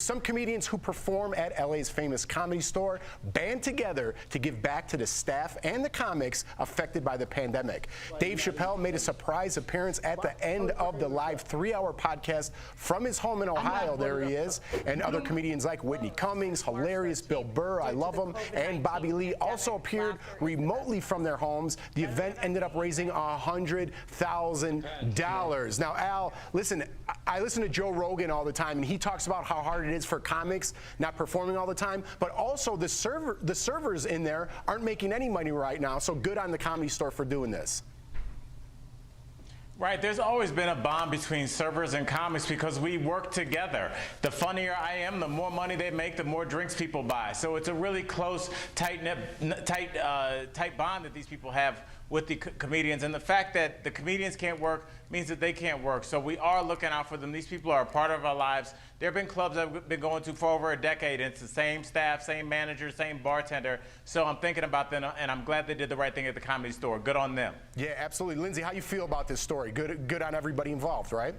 Some comedians who perform at LA's famous Comedy Store band together to give back to the staff and the comics affected by the pandemic. Dave Chappelle made a surprise appearance at the end of the live 3-hour podcast from his home in Ohio. There he is. And other comedians like Whitney Cummings, hilarious Bill Burr, I love him, and Bobby Lee also appeared remotely from their homes. The event ended up raising $100,000. Now, Al, listen, I listen to Joe Rogan all the time, and he talks about how hard it is for comics not performing all the time, but also the servers in there aren't making any money right now, so good on the Comedy Store for doing this. Right, there's always been a bond between servers and comics because we work together. The funnier I am, the more money they make, the more drinks people buy. So it's a really close, tight bond that these people have with the comedians. And the fact that the comedians can't work means that they can't work. So we are looking out for them. These people are a part of our lives. There have been clubs I've been going to for over a decade, and it's the same staff, same manager, same bartender. So I'm thinking about them, and I'm glad they did the right thing at the Comedy Store. Good on them. Yeah, absolutely. Lindsay, how you feel about this story? Good on everybody involved, right?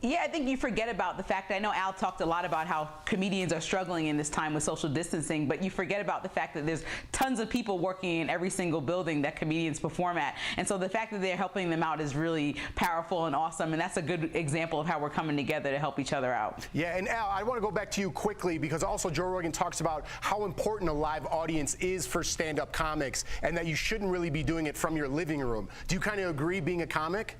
Yeah, I think you forget about the fact that I know Al talked a lot about how comedians are struggling in this time with social distancing, but you forget about the fact that there's tons of people working in every single building that comedians perform at. And so the fact that they're helping them out is really powerful and awesome, and that's a good example of how we're coming together to help each other out. Yeah, and Al, I want to go back to you quickly because also Joe Rogan talks about how important a live audience is for stand-up comics and that you shouldn't really be doing it from your living room. Do you kind of agree being a comic?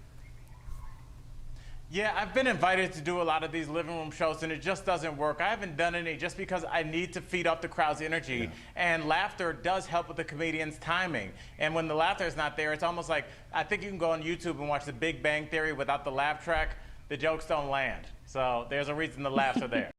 Yeah, I've been invited to do a lot of these living room shows, and it just doesn't work. I haven't done any just because I need to feed off the crowd's energy. Yeah. And laughter does help with the comedian's timing. And when the laughter is not there, it's almost like, I think you can go on YouTube and watch The Big Bang Theory without the laugh track. The jokes don't land. So there's a reason the laughs are there.